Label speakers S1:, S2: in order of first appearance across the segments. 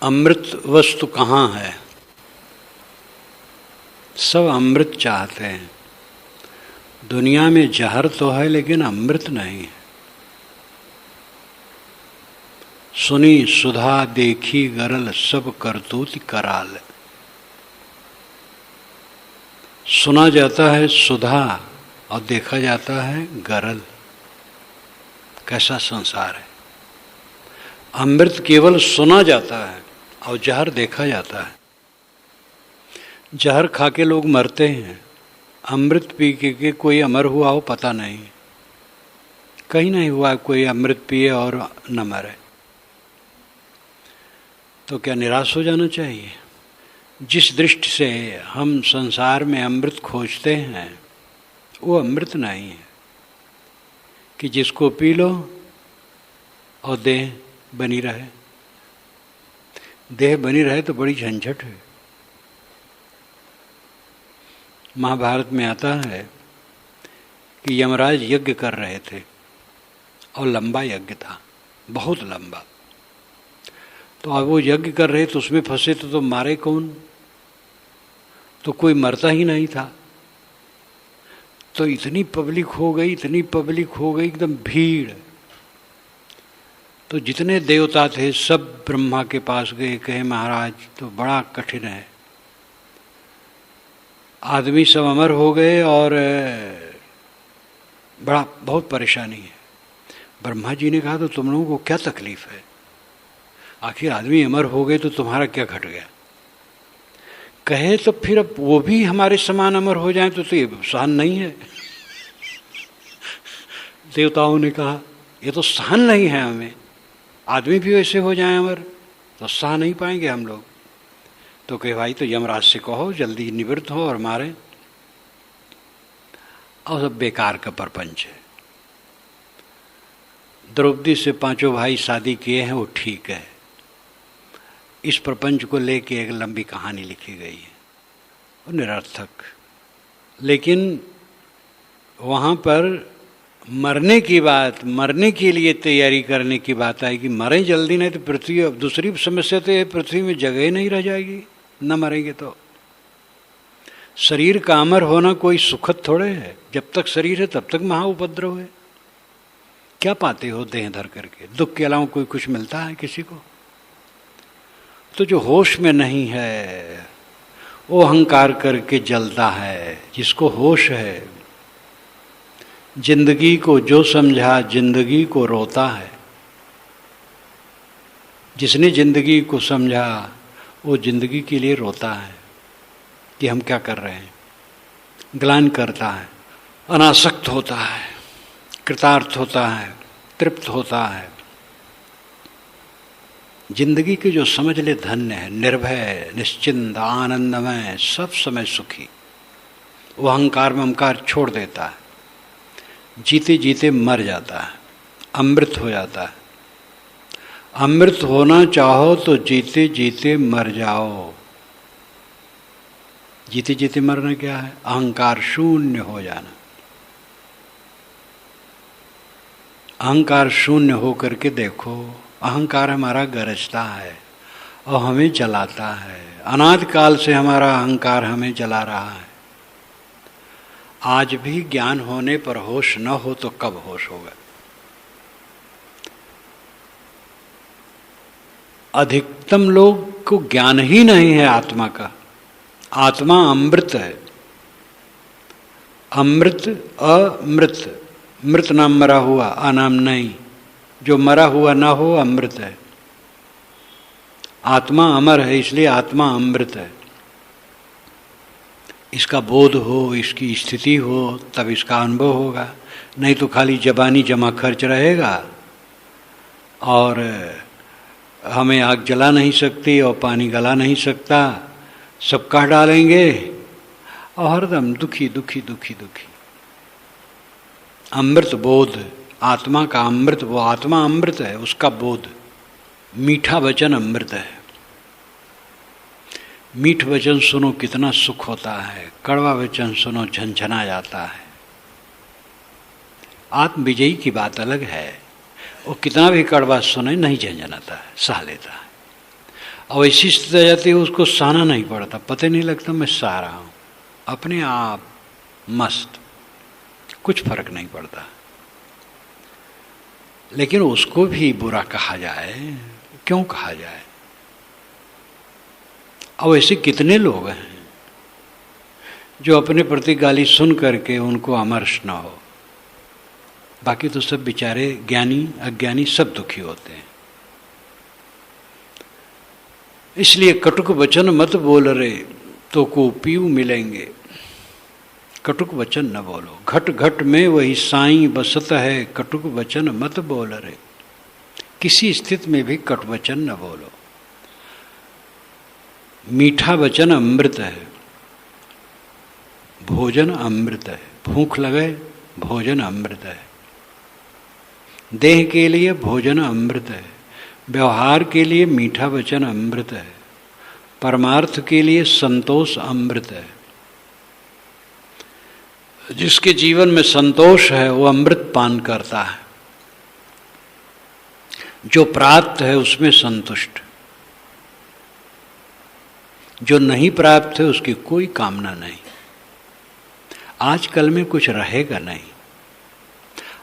S1: अमृत वस्तु कहाँ है? सब अमृत चाहते हैं। दुनिया में जहर तो है लेकिन अमृत नहीं है। सुनी सुधा देखी गरल सब करतूत कराल। सुना जाता है सुधा और देखा जाता है गरल। कैसा संसार है। अमृत केवल सुना जाता है और जहर देखा जाता है। जहर खा के लोग मरते हैं, अमृत पी के कोई अमर हुआ हो पता नहीं। कहीं नहीं हुआ कोई अमृत पिए और न मरे। तो क्या निराश हो जाना चाहिए? जिस दृष्टि से हम संसार में अमृत खोजते हैं वो अमृत नहीं है कि जिसको पी लो और देह बनी रहे। देह बनी रहे तो बड़ी झंझट है। महाभारत में आता है कि यमराज यज्ञ कर रहे थे और लंबा यज्ञ था, बहुत लंबा। तो अब वो यज्ञ कर रहे तो उसमें फंसे तो मारे कौन? तो कोई मरता ही नहीं था। तो इतनी पब्लिक हो गई, इतनी पब्लिक हो गई, एकदम भीड़। तो जितने देवता थे सब ब्रह्मा के पास गए, कहे महाराज तो बड़ा कठिन है, आदमी सब अमर हो गए और बहुत परेशानी है। ब्रह्मा जी ने कहा तो तुम लोगों को क्या तकलीफ है? आखिर आदमी अमर हो गए तो तुम्हारा क्या घट गया? कहे तो फिर अब वो भी हमारे समान अमर हो जाए तो ये सहन नहीं है। देवताओं ने कहा ये तो सहन नहीं है हमें, आदमी भी वैसे हो जाए अमर तो सह नहीं पाएंगे हम लोग। तो कहे भाई तो यमराज से कहो जल्दी निवृत्त हो और मारे। और सब बेकार का प्रपंच है। द्रौपदी से पांचों भाई शादी किए हैं वो ठीक है। इस प्रपंच को लेके एक लंबी कहानी लिखी गई है और निरर्थक। लेकिन वहाँ पर मरने की बात, मरने के लिए तैयारी करने की बात आई कि मरें जल्दी, नहीं तो पृथ्वी, अब दूसरी समस्या तो ये पृथ्वी में जगह ही नहीं रह जाएगी न मरेंगे तो। शरीर का अमर होना कोई सुखद थोड़े है। जब तक शरीर है तब तक महा उपद्रव है। क्या पाते हो देह धर करके? दुख के अलावा कोई कुछ मिलता है किसी को? तो जो होश में नहीं है वो अहंकार करके जलता है। जिसको होश है, जिंदगी को जो समझा जिंदगी को रोता है। जिसने जिंदगी को समझा वो जिंदगी के लिए रोता है कि हम क्या कर रहे हैं। ग्लानि करता है, अनासक्त होता है, कृतार्थ होता है, तृप्त होता है। जिंदगी की जो समझ ले धन्य है, निर्भय, निश्चिंत, आनंदमय, सब समय सुखी। वो अहंकार ममकार छोड़ देता है, जीते जीते मर जाता है, अमृत हो जाता है। अमृत होना चाहो तो जीते जीते मर जाओ। जीते जीते मरना क्या है? अहंकार शून्य हो जाना। अहंकार शून्य हो करके देखो। अहंकार हमारा गरजता है और हमें जलाता है। अनादि काल से हमारा अहंकार हमें जला रहा है। आज भी ज्ञान होने पर होश न हो तो कब होश होगा? अधिकतम लोग को ज्ञान ही नहीं है आत्मा का। आत्मा अमृत है। अमृत अमृत, मृत नाम मरा हुआ, अनाम नहीं। जो मरा हुआ ना हो अमृत है। आत्मा अमर है इसलिए आत्मा अमृत है। इसका बोध हो, इसकी स्थिति हो तब इसका अनुभव होगा। नहीं तो खाली जबानी जमा खर्च रहेगा और हमें आग जला नहीं सकती और पानी गला नहीं सकता, सब कह डालेंगे और हरदम दुखी दुखी दुखी दुखी। अमृत बोध, आत्मा का अमृत, वो आत्मा अमृत है, उसका बोध। मीठा वचन अमृत है। मीठ वचन सुनो कितना सुख होता है, कड़वा वचन सुनो झंझना जाता है। आत्म विजयी की बात अलग है, वो कितना भी कड़वा सुने नहीं झंझनाता है, सह लेता है। और ऐसी स्थिति आ जाती है उसको सहना नहीं पड़ता, पता नहीं लगता मैं सह रहा हूँ, अपने आप मस्त, कुछ फर्क नहीं पड़ता। लेकिन उसको भी बुरा कहा जाए, क्यों कहा जाए? अब ऐसे कितने लोग हैं जो अपने प्रति गाली सुन करके उनको अमर्ष न हो, बाकी तो सब बेचारे ज्ञानी अज्ञानी सब दुखी होते हैं। इसलिए कटुक वचन मत बोल रे तो को पीऊ मिलेंगे। कटुक वचन न बोलो, घट घट में वही साईं बसत है, कटुक वचन मत बोल रे। किसी स्थिति में भी कटु वचन न बोलो। मीठा वचन अमृत है, भोजन अमृत है। भूख लगे भोजन अमृत है, देह के लिए भोजन अमृत है, व्यवहार के लिए मीठा वचन अमृत है, परमार्थ के लिए संतोष अमृत है। जिसके जीवन में संतोष है वो अमृत पान करता है, जो प्राप्त है उसमें संतुष्ट, जो नहीं प्राप्त है उसकी कोई कामना नहीं। आजकल में कुछ रहेगा नहीं।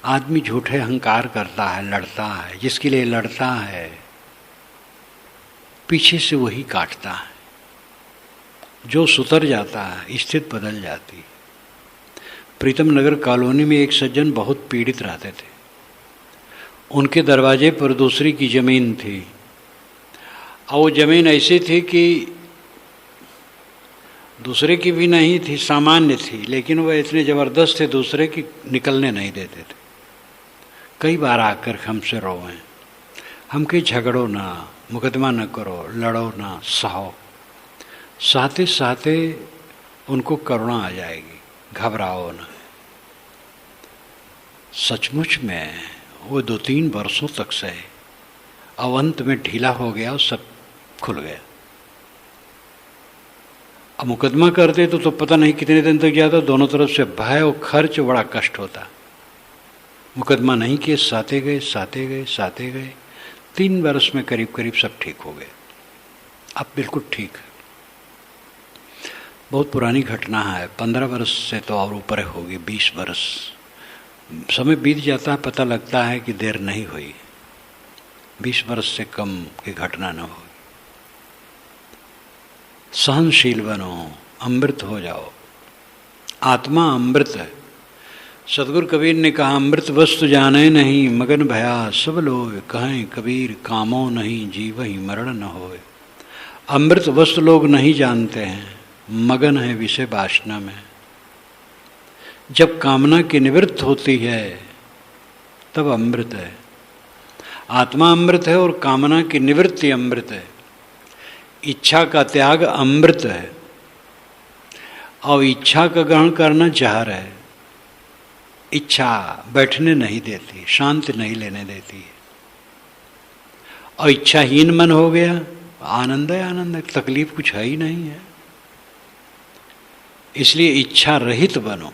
S1: आदमी झूठे अहंकार करता है, लड़ता है, जिसके लिए लड़ता है पीछे से वही काटता है। जो सुधर जाता है स्थिति बदल जाती है। प्रीतम नगर कॉलोनी में एक सज्जन बहुत पीड़ित रहते थे। उनके दरवाजे पर दूसरी की जमीन थी और वो जमीन ऐसी थी कि दूसरे की भी नहीं थी, सामान्य थी, लेकिन वह इतने ज़बरदस्त थे दूसरे की निकलने नहीं देते थे। कई बार आकर हमसे रोए, हम कहीं झगड़ो ना, मुकदमा न करो, लड़ो ना, सहो। साथे साथे उनको करुणा आ जाएगी, घबराओ ना। सचमुच में वो 2-3 वर्षों तक सहे, अब अंत में ढीला हो गया और सब खुल गया। अब मुकदमा करते तो पता नहीं कितने दिन तक जाता, दोनों तरफ से भय और खर्च, बड़ा कष्ट होता। मुकदमा नहीं किए, साथे गए साथे गए साथे गए, 3 वर्ष में करीब करीब सब ठीक हो गए। अब बिल्कुल ठीक है। बहुत पुरानी घटना है, 15 वर्ष से तो और ऊपर होगी, 20 वर्ष। समय बीत जाता है, पता लगता है कि देर नहीं हुई, 20 वर्ष से कम की घटना न हो। सहनशील बनो, अमृत हो जाओ। आत्मा अमृत है। सदगुरु कबीर ने कहा, अमृत वस्तु जाने नहीं, मगन भया सब लोग कहें कबीर, कामो नहीं जीवहि मरण न होए। अमृत वस्तु लोग नहीं जानते हैं, मगन है विषय वासना में। जब कामना की निवृत्त होती है तब अमृत है। आत्मा अमृत है और कामना की निवृत्ति अमृत है। इच्छा का त्याग अमृत है और इच्छा का ग्रहण करना जहर है। इच्छा बैठने नहीं देती, शांति नहीं लेने देती है। और इच्छाहीन मन हो गया, आनंद है, आनंद है, तकलीफ कुछ है ही नहीं है। इसलिए इच्छा रहित बनो।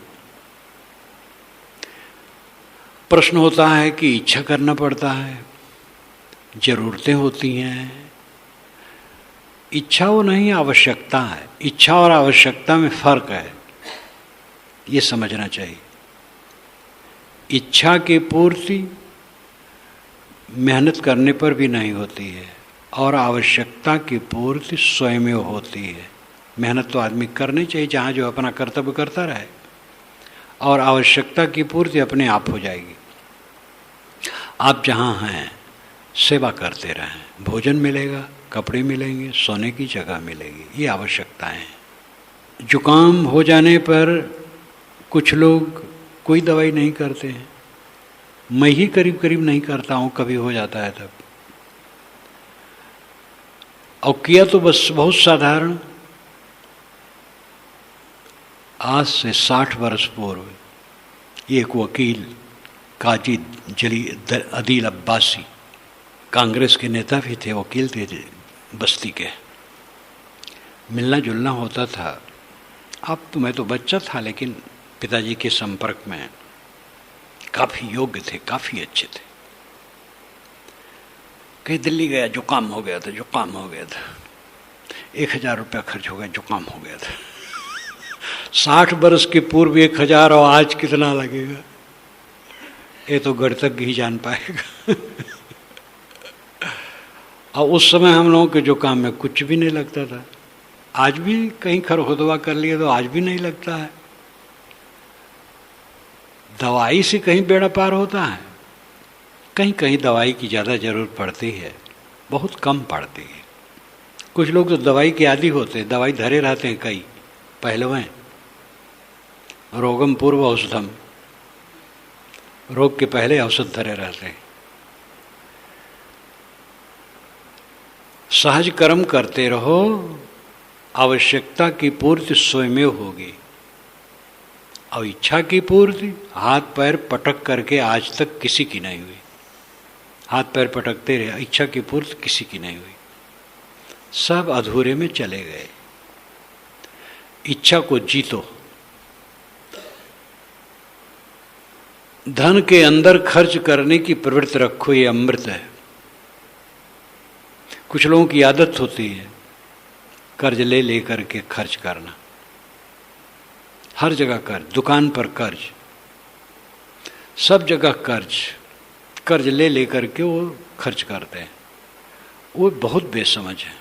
S1: प्रश्न होता है कि इच्छा करना पड़ता है, जरूरतें होती हैं। इच्छा वो नहीं, आवश्यकता है। इच्छा और आवश्यकता में फर्क है, ये समझना चाहिए। इच्छा की पूर्ति मेहनत करने पर भी नहीं होती है और आवश्यकता की पूर्ति स्वयं होती है। मेहनत तो आदमी करनी चाहिए जहाँ जो अपना कर्तव्य करता रहे, और आवश्यकता की पूर्ति अपने आप हो जाएगी। आप जहाँ हैं सेवा करते रहें, भोजन मिलेगा, कपड़े मिलेंगे, सोने की जगह मिलेगी, ये आवश्यकताएं हैं। जुकाम हो जाने पर कुछ लोग कोई दवाई नहीं करते हैं। मैं ही करीब करीब नहीं करता हूँ, कभी हो जाता है तब। और किया तो बस बहुत साधारण। आज से 60 वर्ष पूर्व एक वकील काजी अदील अब्बासी, कांग्रेस के नेता भी थे, वकील थे बस्ती के, मिलना जुलना होता था। अब तो मैं तो बच्चा था, लेकिन पिताजी के संपर्क में काफ़ी योग्य थे, काफ़ी अच्छे थे। कहीं दिल्ली गया, जुकाम हो गया था, जुकाम हो गया था। 1,000 रुपया खर्च हो गया, जुकाम हो गया था। 60 बरस के पूर्व 1,000 और आज कितना लगेगा, ये तो गणतज्ञ ही जान पाएगा। और उस समय हम लोगों के जुकाम में कुछ भी नहीं लगता था। आज भी कहीं खरखुदवा कर लिया तो आज भी नहीं लगता है। दवाई से कहीं बेड़ा पार होता है? कहीं कहीं दवाई की ज़्यादा ज़रूरत पड़ती है, बहुत कम पड़ती है। कुछ लोग तो दवाई के आदी होते हैं, दवाई धरे रहते हैं कई पहलवें। रोगम पूर्व औषधम, रोग के पहले औषध धरे रहते हैं। सहज कर्म करते रहो, आवश्यकता की पूर्ति स्वयं होगी। और इच्छा की पूर्ति हाथ पैर पटक करके आज तक किसी की नहीं हुई। हाथ पैर पटकते रहे, इच्छा की पूर्ति किसी की नहीं हुई, सब अधूरे में चले गए। इच्छा को जीतो। धन के अंदर खर्च करने की प्रवृत्ति रखो, ये अमृत है। कुछ लोगों की आदत होती है कर्ज ले लेकर के खर्च करना, हर जगह कर्ज, दुकान पर कर्ज, सब जगह कर्ज, कर्ज ले लेकर के वो खर्च करते हैं। वो बहुत बेसमझ है।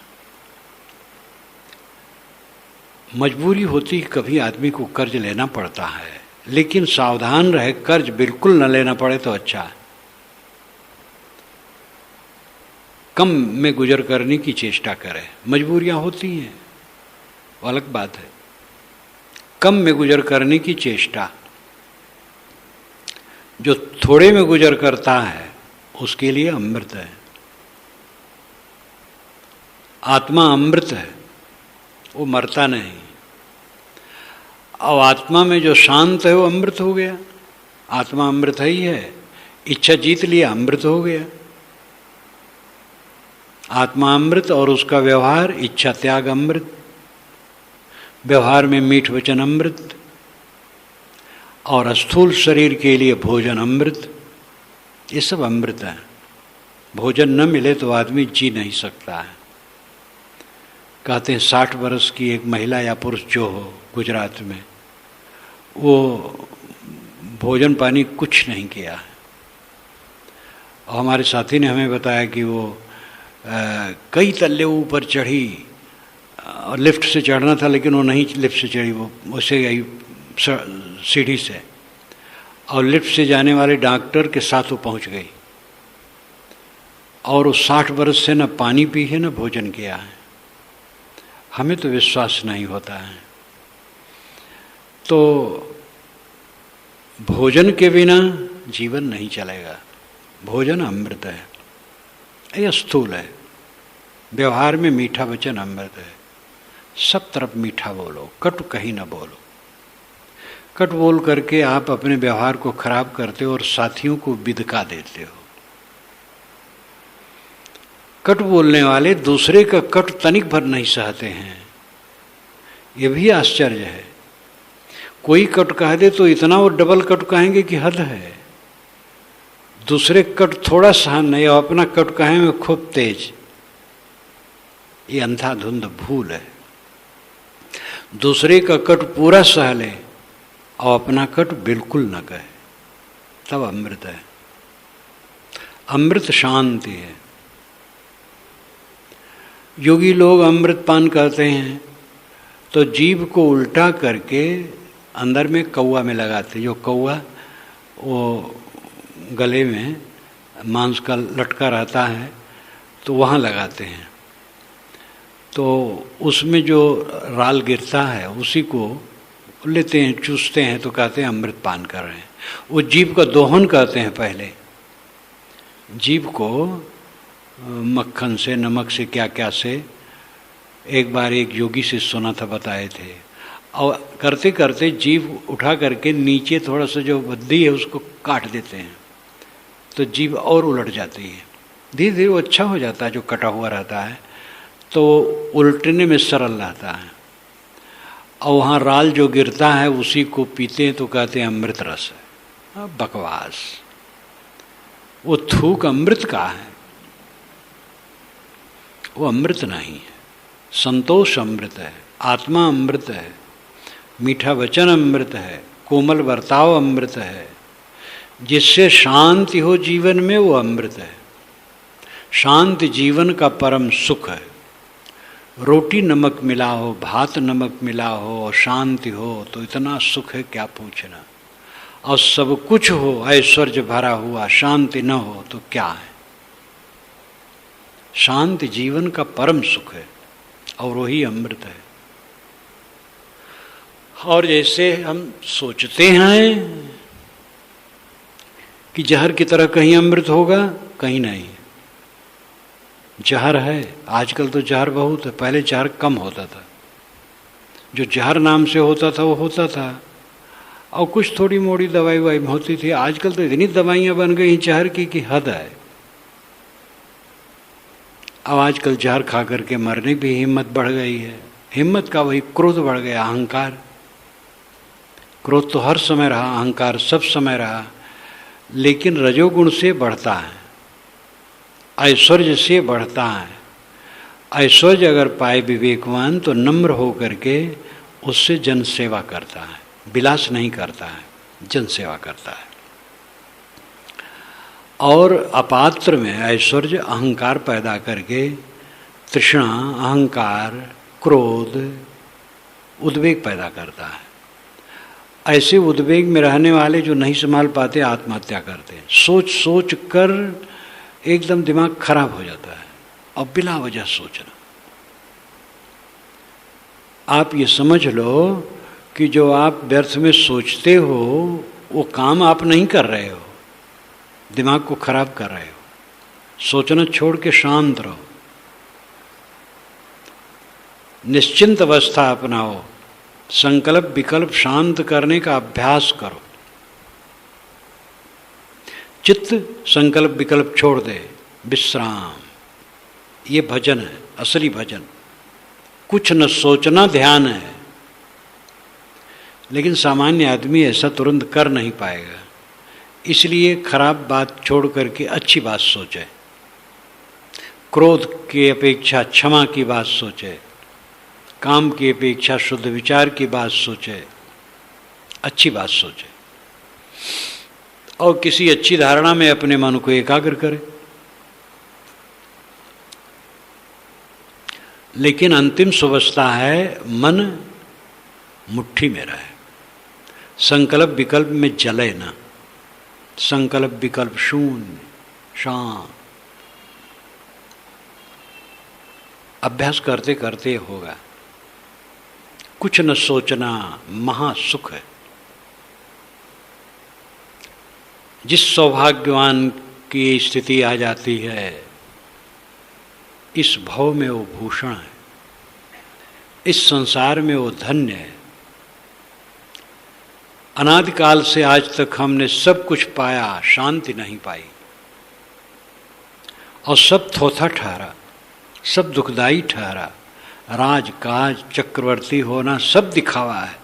S1: मजबूरी होती है, कभी आदमी को कर्ज लेना पड़ता है, लेकिन सावधान रहे, कर्ज बिल्कुल न लेना पड़े तो अच्छा है। कम में गुजर करने की चेष्टा करें। मजबूरियां होती हैं, अलग बात है। कम में गुजर करने की चेष्टा। जो थोड़े में गुजर करता है उसके लिए अमृत है। आत्मा अमृत है, वो मरता नहीं। और आत्मा में जो शांत है वो अमृत हो गया। आत्मा अमृत ही है। इच्छा जीत लिया, अमृत हो गया। आत्मा अमृत और उसका व्यवहार, इच्छा त्याग अमृत, व्यवहार में मीठ वचन अमृत, और स्थूल शरीर के लिए भोजन अमृत। ये सब अमृत है। भोजन न मिले तो आदमी जी नहीं सकता है। कहते हैं 60 वर्ष की एक महिला या पुरुष जो हो गुजरात में, वो भोजन पानी कुछ नहीं किया है। और हमारे साथी ने हमें बताया कि वो कई तल्ले ऊपर चढ़ी और लिफ्ट से चढ़ना था, लेकिन वो नहीं लिफ्ट से चढ़ी, वो उससे गई सीढ़ी से, और लिफ्ट से जाने वाले डॉक्टर के साथ वो पहुंच गई। और वो 60 वर्ष से न पानी पी है न भोजन किया है। हमें तो विश्वास नहीं होता है। तो भोजन के बिना जीवन नहीं चलेगा। भोजन अमृत है, यह स्थूल है। व्यवहार में मीठा वचन अमृत है। सब तरफ मीठा बोलो, कटु कहीं ना बोलो। कट बोल करके आप अपने व्यवहार को खराब करते हो और साथियों को बिदका देते हो। कट बोलने वाले दूसरे का कट तनिक भर नहीं सहते हैं। ये भी आश्चर्य है। कोई कट कह दे तो इतना वो डबल कट कहेंगे कि हद है। दूसरे कट थोड़ा सहन नहीं, और अपना कट कहेंगे खूब तेज। ये अंधाधुंध भूल है। दूसरे का कट पूरा सह ले और अपना कट बिल्कुल न कहे, तब अमृत है। अमृत शांति है। योगी लोग अमृत पान करते हैं तो जीभ को उल्टा करके अंदर में कौआ में लगाते। जो कौआ वो गले में मांस का लटका रहता है तो वहाँ लगाते हैं। तो उसमें जो राल गिरता है उसी को लेते हैं, चूसते हैं, तो कहते हैं अमृत पान कर रहे हैं। वो जीभ का दोहन करते हैं। पहले जीभ को मक्खन से, नमक से, क्या क्या से, एक बार एक योगी से सुना था, बताए थे। और करते करते जीभ उठा करके नीचे थोड़ा सा जो बद्दी है उसको काट देते हैं, तो जीभ और उलट जाती है। धीरे धीरे वो अच्छा हो जाता है। जो कटा हुआ रहता है तो उल्टने में सरल रहता है। और वहाँ राल जो गिरता है उसी को पीते हैं तो कहते हैं अमृत रस है। बकवास। वो थूक अमृत का है, वो अमृत नहीं है। संतोष अमृत है, आत्मा अमृत है, मीठा वचन अमृत है, कोमल बर्ताव अमृत है, जिससे शांति हो जीवन में वो अमृत है। शांति जीवन का परम सुख है। रोटी नमक मिला हो, भात नमक मिला हो और शांति हो तो इतना सुख है क्या पूछना। और सब कुछ हो, ऐश्वर्य भरा हुआ, शांति न हो तो क्या है। शांति जीवन का परम सुख है और वही अमृत है। और जैसे हम सोचते हैं कि जहर की तरह कहीं अमृत होगा, कहीं नहीं। जहर है, आजकल तो जहर बहुत है, पहले जहर कम होता था। जो जहर नाम से होता था वो होता था, और कुछ थोड़ी मोड़ी दवाई वाई होती थी। आजकल तो इतनी दवाइयाँ बन गई जहर की कि हद है। अब आजकल जहर खा करके मरने की हिम्मत बढ़ गई है। हिम्मत का वही क्रोध बढ़ गया, अहंकार। क्रोध तो हर समय रहा, अहंकार सब समय रहा, लेकिन रजोगुण से बढ़ता है, ऐश्वर्य से बढ़ता है। ऐश्वर्य अगर पाए विवेकवान तो नम्र हो करके उससे जन सेवा करता है, विलास नहीं करता है, जन सेवा करता है। और अपात्र में ऐश्वर्य अहंकार पैदा करके तृष्णा, अहंकार, क्रोध, उद्वेग पैदा करता है। ऐसे उद्वेग में रहने वाले जो नहीं संभाल पाते आत्महत्या करते हैं। सोच सोच कर एकदम दिमाग खराब हो जाता है और बिला वजह सोचना। आप ये समझ लो कि जो आप व्यर्थ में सोचते हो वो काम आप नहीं कर रहे हो, दिमाग को खराब कर रहे हो। सोचना छोड़ के शांत रहो, निश्चिंत अवस्था अपनाओ, संकल्प विकल्प शांत करने का अभ्यास करो। चित्त संकल्प विकल्प छोड़ दे, विश्राम। ये भजन है, असली भजन। कुछ न सोचना ध्यान है। लेकिन सामान्य आदमी ऐसा तुरंत कर नहीं पाएगा, इसलिए खराब बात छोड़ करके अच्छी बात सोचे। क्रोध की अपेक्षा क्षमा की बात सोचे, काम की अपेक्षा शुद्ध विचार की बात सोचे, अच्छी बात सोचे और किसी अच्छी धारणा में अपने मन को एकाग्र करे। लेकिन अंतिम सुवस्था है मन मुट्ठी में रहे, संकल्प विकल्प में जले ना। संकल्प विकल्प शून्य, शांत। अभ्यास करते करते होगा। कुछ न सोचना महासुख है। जिस सौभाग्यवान की स्थिति आ जाती है, इस भव में वो भूषण है, इस संसार में वो धन्य है। अनादिकाल से आज तक हमने सब कुछ पाया, शांति नहीं पाई और सब थोथा ठहरा, सब दुखदाई ठहरा। राज काज चक्रवर्ती होना सब दिखावा है।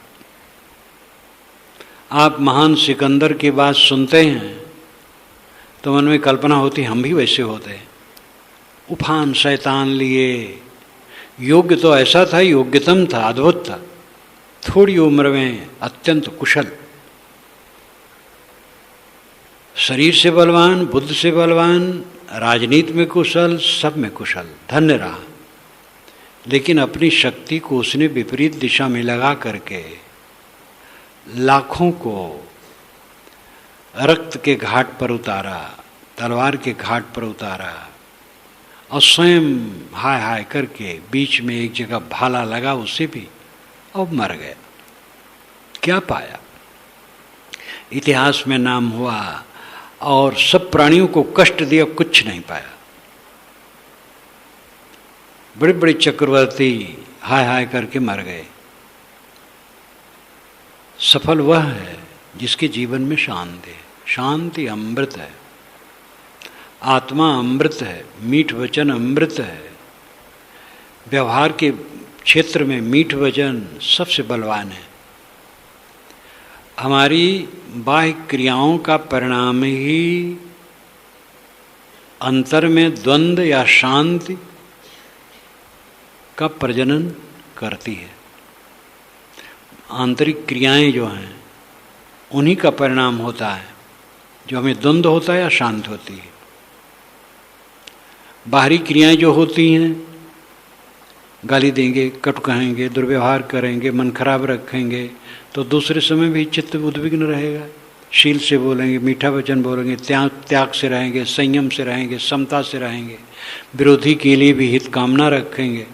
S1: आप महान सिकंदर की बात सुनते हैं तो मन में कल्पना होती हम भी वैसे होते। उफान शैतान लिए, योग्य तो ऐसा था, योग्यतम था, अद्भुत था, थोड़ी उम्र में अत्यंत कुशल, शरीर से बलवान, बुद्ध से बलवान, राजनीति में कुशल, सब में कुशल, धन्य रहा। लेकिन अपनी शक्ति को उसने विपरीत दिशा में लगा करके लाखों को रक्त के घाट पर उतारा, तलवार के घाट पर उतारा और स्वयं हाय हाय करके बीच में एक जगह भाला लगा उसे भी और मर गया। क्या पाया? इतिहास में नाम हुआ और सब प्राणियों को कष्ट दिया, कुछ नहीं पाया। बड़े बड़े चक्रवर्ती हाय हाय करके मर गए। सफल वह है जिसके जीवन में शांति है। शांति अमृत है, आत्मा अमृत है, मीठ वचन अमृत है। व्यवहार के क्षेत्र में मीठ वचन सबसे बलवान है। हमारी बाह्य क्रियाओं का परिणाम ही अंतर में द्वंद्व या शांति का प्रजनन करती है। आंतरिक क्रियाएं जो हैं उन्हीं का परिणाम होता है जो हमें द्वंद्व होता है या शांत होती है। बाहरी क्रियाएं जो होती हैं, गाली देंगे, कटु कहेंगे, दुर्व्यवहार करेंगे, मन खराब रखेंगे, तो दूसरे समय भी चित्त उद्विग्न रहेगा। शील से बोलेंगे, मीठा वचन बोलेंगे, त्याग से रहेंगे, संयम से रहेंगे, समता से रहेंगे, विरोधी के लिए भी हित कामना रखेंगे,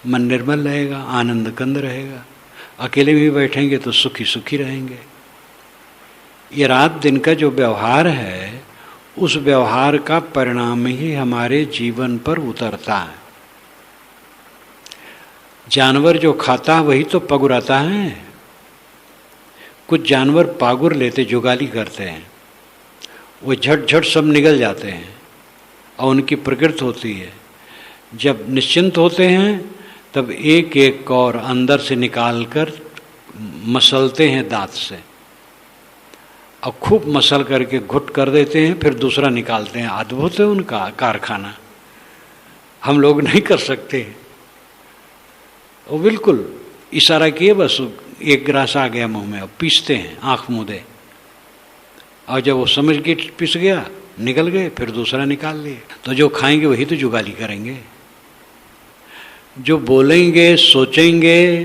S1: मन निर्मल रहेगा, आनंद कंद रहेगा। अकेले भी बैठेंगे तो सुखी सुखी रहेंगे। ये रात दिन का जो व्यवहार है, उस व्यवहार का परिणाम ही हमारे जीवन पर उतरता है। जानवर जो खाता है वही तो पगुराता है। कुछ जानवर पागुर लेते, जुगाली करते हैं, वो झट झट सब निगल जाते हैं और उनकी प्रकृति होती है। जब निश्चिंत होते हैं तब एक एक और अंदर से निकाल कर मसलते हैं दांत से, और खूब मसल करके घुट कर देते हैं, फिर दूसरा निकालते हैं। अद्भुत है उनका कारखाना, हम लोग नहीं कर सकते। वो बिल्कुल इशारा किए, बस एक गिलास आ गया मुंह में, और पीसते हैं आंख मूंदे, और जब वो समझ के पिस गया, निकल गए, फिर दूसरा निकाल लिए। तो जो खाएंगे वही तो जुगाली करेंगे। जो बोलेंगे, सोचेंगे,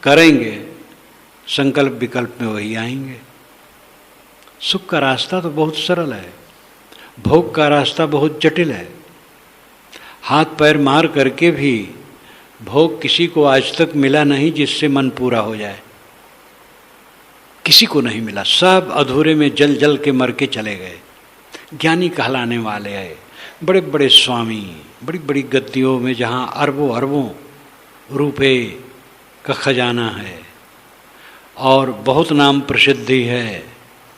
S1: करेंगे, संकल्प विकल्प में वही आएंगे। सुख का रास्ता तो बहुत सरल है, भोग का रास्ता बहुत जटिल है। हाथ पैर मार करके भी भोग किसी को आज तक मिला नहीं जिससे मन पूरा हो जाए। किसी को नहीं मिला, सब अधूरे में जल जल के मर के चले गए। ज्ञानी कहलाने वाले हैं, बड़े बड़े स्वामी, बड़ी बड़ी गद्दियों में जहाँ अरबों अरबों रुपए का खजाना है और बहुत नाम प्रसिद्धि है,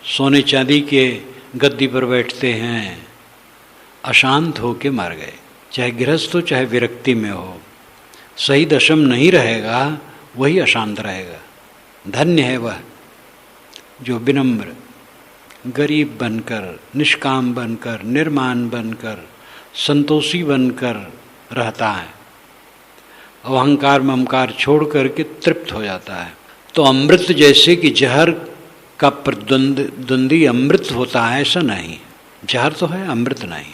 S1: सोने चांदी के गद्दी पर बैठते हैं, अशांत हो के मर गए। चाहे गृहस्थ हो चाहे विरक्ति में हो, सही दशम नहीं रहेगा वही अशांत रहेगा। धन्य है वह जो विनम्र, गरीब बनकर, निष्काम बनकर, निर्माण बनकर, संतोषी बनकर रहता है, अहंकार ममकार छोड़ करके तृप्त हो जाता है। तो अमृत जैसे कि जहर का प्रतिद्वंदी अमृत होता है, ऐसा नहीं। जहर तो है, अमृत नहीं।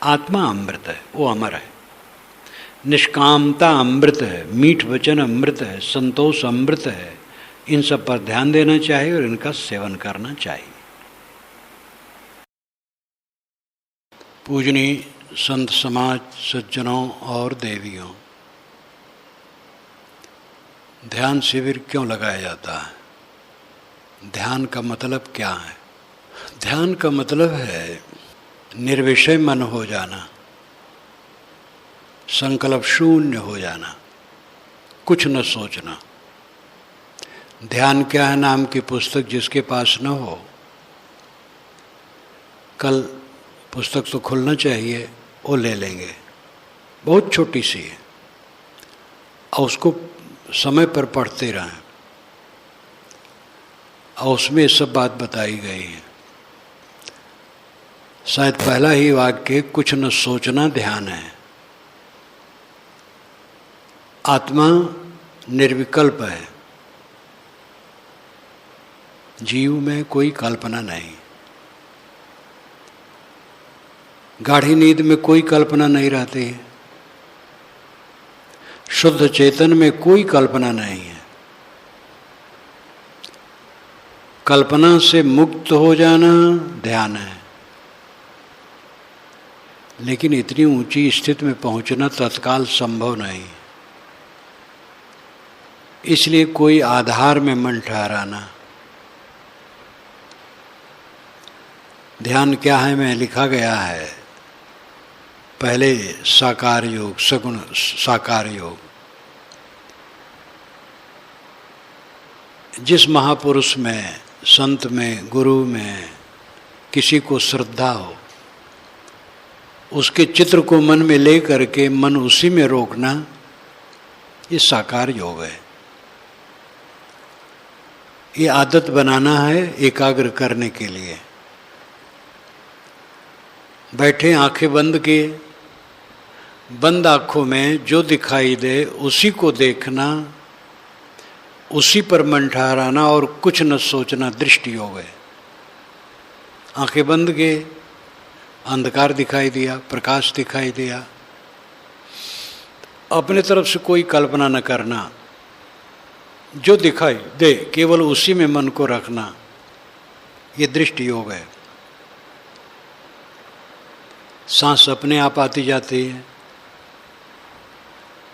S1: आत्मा अमृत है, वो अमर है। निष्कामता अमृत है, मीठ वचन अमृत है, संतोष अमृत है। इन सब पर ध्यान देना चाहिए और इनका सेवन करना चाहिए। पूजनीय संत समाज, सज्जनों और देवियों, ध्यान शिविर क्यों लगाया जाता है? ध्यान का मतलब क्या है? ध्यान का मतलब है निर्विषय मन हो जाना, संकल्प शून्य हो जाना, कुछ न सोचना। ध्यान क्या है नाम की पुस्तक जिसके पास न हो, कल पुस्तक तो खुलना चाहिए, वो ले लेंगे। बहुत छोटी सी है और उसको समय पर पढ़ते रहें, और उसमें सब बात बताई गई है। शायद पहला ही वाक्य कुछ न सोचना ध्यान है। आत्मा निर्विकल्प है, जीव में कोई कल्पना नहीं। गाढ़ी नींद में कोई कल्पना नहीं रहती है, शुद्ध चेतन में कोई कल्पना नहीं है। कल्पना से मुक्त हो जाना ध्यान है, लेकिन इतनी ऊंची स्थिति में पहुंचना तत्काल संभव नहीं। इसलिए कोई आधार में मन ठहराना। ध्यान क्या है में लिखा गया है, पहले साकार योग, सगुण साकार योग। जिस महापुरुष में, संत में, गुरु में किसी को श्रद्धा हो, उसके चित्र को मन में ले करके मन उसी में रोकना, ये साकार योग है। ये आदत बनाना है एकाग्र करने के लिए। बैठे आंखें बंद किए, बंद आँखों में जो दिखाई दे उसी को देखना, उसी पर मन ठहराना और कुछ न सोचना दृष्टि योग है। आंखें बंद के अंधकार दिखाई दिया, प्रकाश दिखाई दिया, अपने तरफ से कोई कल्पना न करना, जो दिखाई दे केवल उसी में मन को रखना, ये दृष्टि योग है। सांस अपने आप आती जाती है,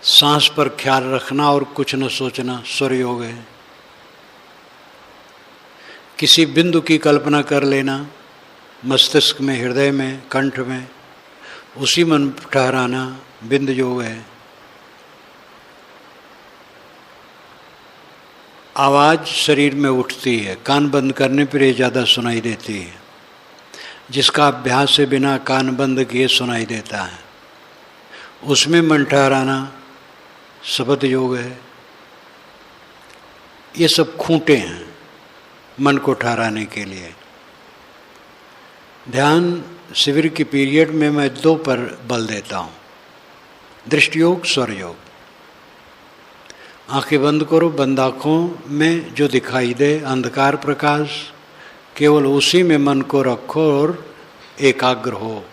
S1: सांस पर ख्याल रखना और कुछ न सोचना स्वर योग है। किसी बिंदु की कल्पना कर लेना मस्तिष्क में, हृदय में, कंठ में, उसी मन ठहराना बिंद योग है। आवाज़ शरीर में उठती है, कान बंद करने पर ये ज़्यादा सुनाई देती है। जिसका अभ्यास से बिना कान बंद किए सुनाई देता है, उसमें मन ठहराना शब्द योग है। ये सब खूंटे हैं मन को ठहराने के लिए। ध्यान शिविर की पीरियड में मैं 2 पर बल देता हूँ, दृष्टि योग, स्वर योग। आंखें बंद करो, बंद आँखों में जो दिखाई दे अंधकार प्रकाश, केवल उसी में मन को रखो और एकाग्र हो।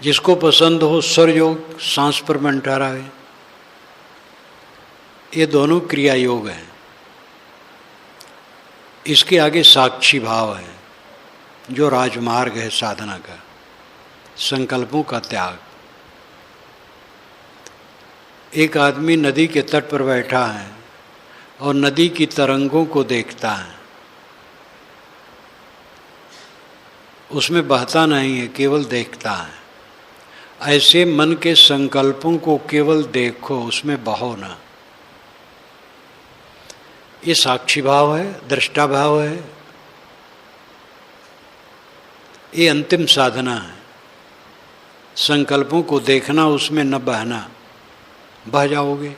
S1: जिसको पसंद हो स्वर योग, सांस पर मन ठहराए, ये दोनों क्रिया योग हैं। इसके आगे साक्षी भाव है, जो राजमार्ग है साधना का, संकल्पों का त्याग। एक आदमी नदी के तट पर बैठा है और नदी की तरंगों को देखता है, उसमें बहता नहीं है, केवल देखता है। ऐसे मन के संकल्पों को केवल देखो, उसमें बहो ना। ये साक्षी भाव है, दृष्टा भाव है। ये अंतिम साधना है। संकल्पों को देखना, उसमें न बहना, बह जाओगे,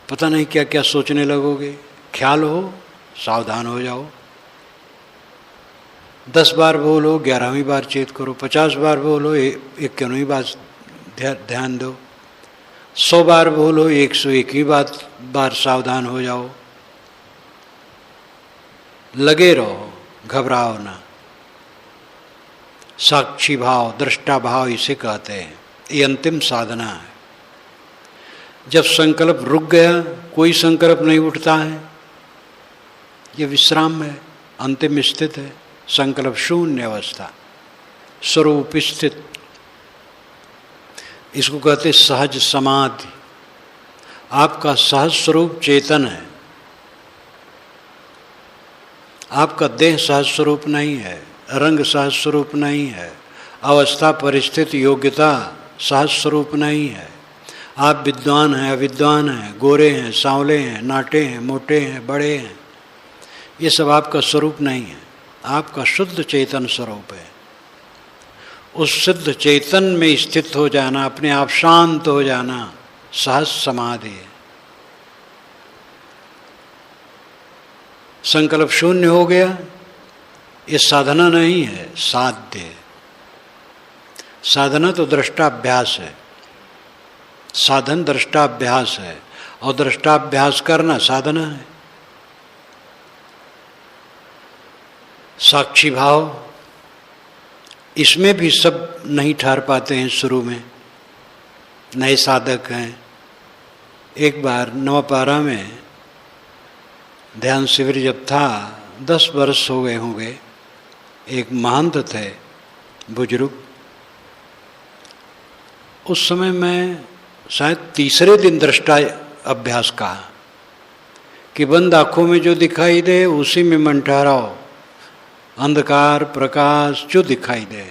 S1: पता नहीं क्या क्या सोचने लगोगे। ख्याल हो, सावधान हो जाओ। 10 बार बोलो, 11वीं बार चेत करो। 50 बार बोलो, 51वीं बार ध्यान दो। 100 बार बोलो, 101वीं बार सावधान हो जाओ। लगे रहो, घबराओ ना। साक्षी भाव, दृष्टा भाव इसे कहते हैं। ये अंतिम साधना है। जब संकल्प रुक गया, कोई संकल्प नहीं उठता है, ये विश्राम है, अंतिम स्थित है, संकल्प शून्य अवस्था, स्वरूप स्थित। इसको कहते सहज समाधि। आपका सहज स्वरूप चेतन है, आपका देह सहज स्वरूप नहीं है, रंग सहज स्वरूप नहीं है, अवस्था परिस्थिति योग्यता सहज स्वरूप नहीं है। आप विद्वान हैं, अविद्वान हैं, गोरे हैं, सांवले हैं, नाटे हैं, मोटे हैं, बड़े हैं, ये सब आपका स्वरूप नहीं है। आपका शुद्ध चेतन स्वरूप है। उस शुद्ध चेतन में स्थित हो जाना, अपने आप शांत हो जाना, सहज समाधि है। संकल्प शून्य हो गया, ये साधना नहीं है, साध्य है। साधना तो दृष्टाभ्यास है, साधन दृष्टाभ्यास है, और दृष्टाभ्यास करना साधना है। साक्षी भाव, इसमें भी सब नहीं ठहर पाते हैं। शुरू में नए साधक हैं। एक बार नवापारा में ध्यान शिविर जब था, 10 वर्ष हो गए होंगे, एक महंत थे बुजुर्ग। उस समय मैं शायद तीसरे दिन दृष्टा अभ्यास कहा कि बंद आँखों में जो दिखाई दे उसी में मन ठहराओ। अंधकार प्रकाश जो दिखाई दे,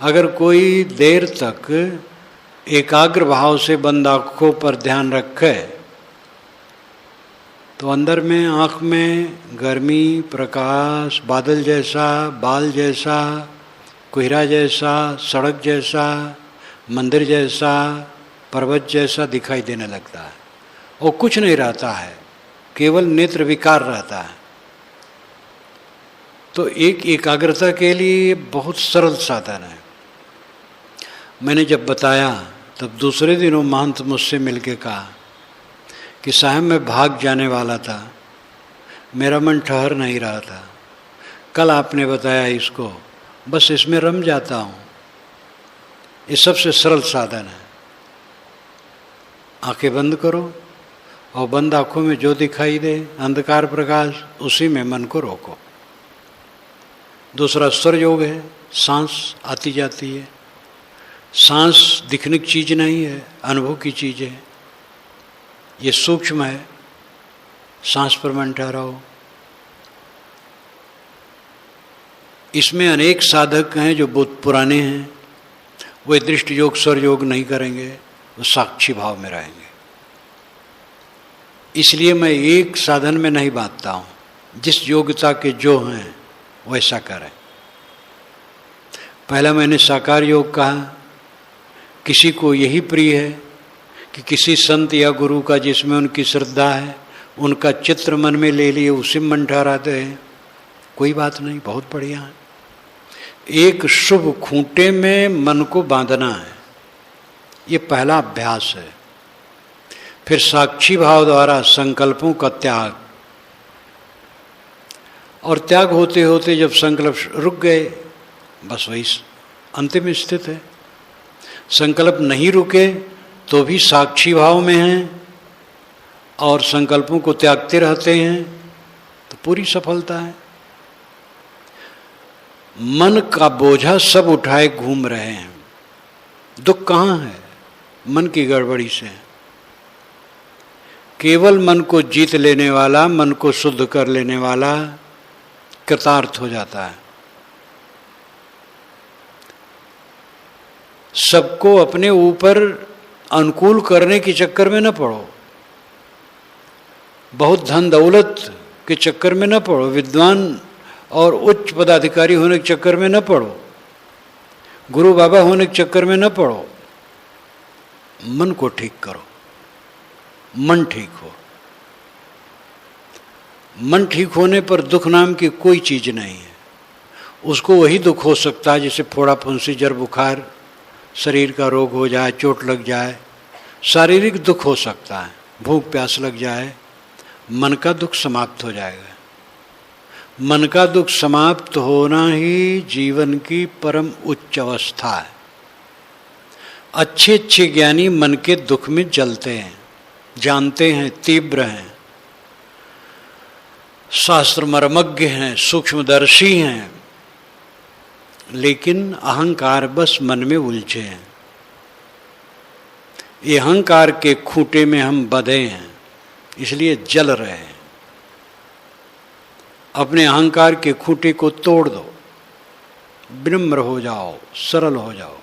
S1: अगर कोई देर तक एकाग्र भाव से बंद आँखों पर ध्यान रखे तो अंदर में आँख में गर्मी, प्रकाश, बादल जैसा, बाल जैसा, कोहरा जैसा, सड़क जैसा, मंदिर जैसा, पर्वत जैसा दिखाई देने लगता है। और कुछ नहीं रहता है, केवल नेत्र विकार रहता है। तो एक एकाग्रता के लिए बहुत सरल साधन है। मैंने जब बताया तब दूसरे दिन वो महंत मुझसे मिलके कहा कि साहब मैं भाग जाने वाला था, मेरा मन ठहर नहीं रहा था, कल आपने बताया इसको, बस इसमें रम जाता हूँ। ये सबसे सरल साधन है। आंखें बंद करो और बंद आंखों में जो दिखाई दे अंधकार प्रकाश, उसी में मन को रोको। दूसरा स्वर योग है, सांस आती जाती है। सांस दिखने की चीज नहीं है, अनुभव की चीज है। ये सूक्ष्म है, सांस पर मन ठहराओ। इसमें अनेक साधक हैं जो बहुत पुराने हैं, वे दृष्टि योग स्वर योग नहीं करेंगे, वो साक्षी भाव में रहेंगे। इसलिए मैं एक साधन में नहीं बांटता हूँ, जिस योग्यता के जो हैं वैसा करें। पहला मैंने साकार योग कहा, किसी को यही प्रिय है कि किसी संत या गुरु का जिसमें उनकी श्रद्धा है, उनका चित्र मन में ले लिए, उसी में मन ठहराते हैं, कोई बात नहीं, बहुत बढ़िया है। एक शुभ खूंटे में मन को बांधना है, ये पहला अभ्यास है। फिर साक्षी भाव द्वारा संकल्पों का त्याग, और त्याग होते होते जब संकल्प रुक गए, बस वही अंतिम स्थिति है। संकल्प नहीं रुके तो भी साक्षी भाव में हैं और संकल्पों को त्यागते रहते हैं, तो पूरी सफलता है। मन का बोझा सब उठाए घूम रहे हैं, दुख कहाँ है? मन की गड़बड़ी से। केवल मन को जीत लेने वाला, मन को शुद्ध कर लेने वाला कृतार्थ हो जाता है। सबको अपने ऊपर अनुकूल करने के चक्कर में न पड़ो, बहुत धन दौलत के चक्कर में न पड़ो, विद्वान और उच्च पदाधिकारी होने के चक्कर में न पड़ो, गुरु बाबा होने के चक्कर में न पड़ो। मन को ठीक करो, मन ठीक हो। मन ठीक होने पर दुख नाम की कोई चीज नहीं है। उसको वही दुख हो सकता है जैसे फोड़ा फुंसी, जर बुखार, शरीर का रोग हो जाए, चोट लग जाए, शारीरिक दुख हो सकता है, भूख प्यास लग जाए, मन का दुख समाप्त हो जाएगा। मन का दुख समाप्त होना ही जीवन की परम उच्च अवस्था है। अच्छे अच्छे ज्ञानी मन के दुख में जलते हैं, जानते हैं, तीव्र हैं, शास्त्र मर्मज्ञ हैं, सूक्ष्मदर्शी हैं, लेकिन अहंकार बस मन में उलझे हैं। ये अहंकार के खूंटे में हम बंधे हैं, इसलिए जल रहे हैं। अपने अहंकार के खूंटे को तोड़ दो, विनम्र हो जाओ, सरल हो जाओ,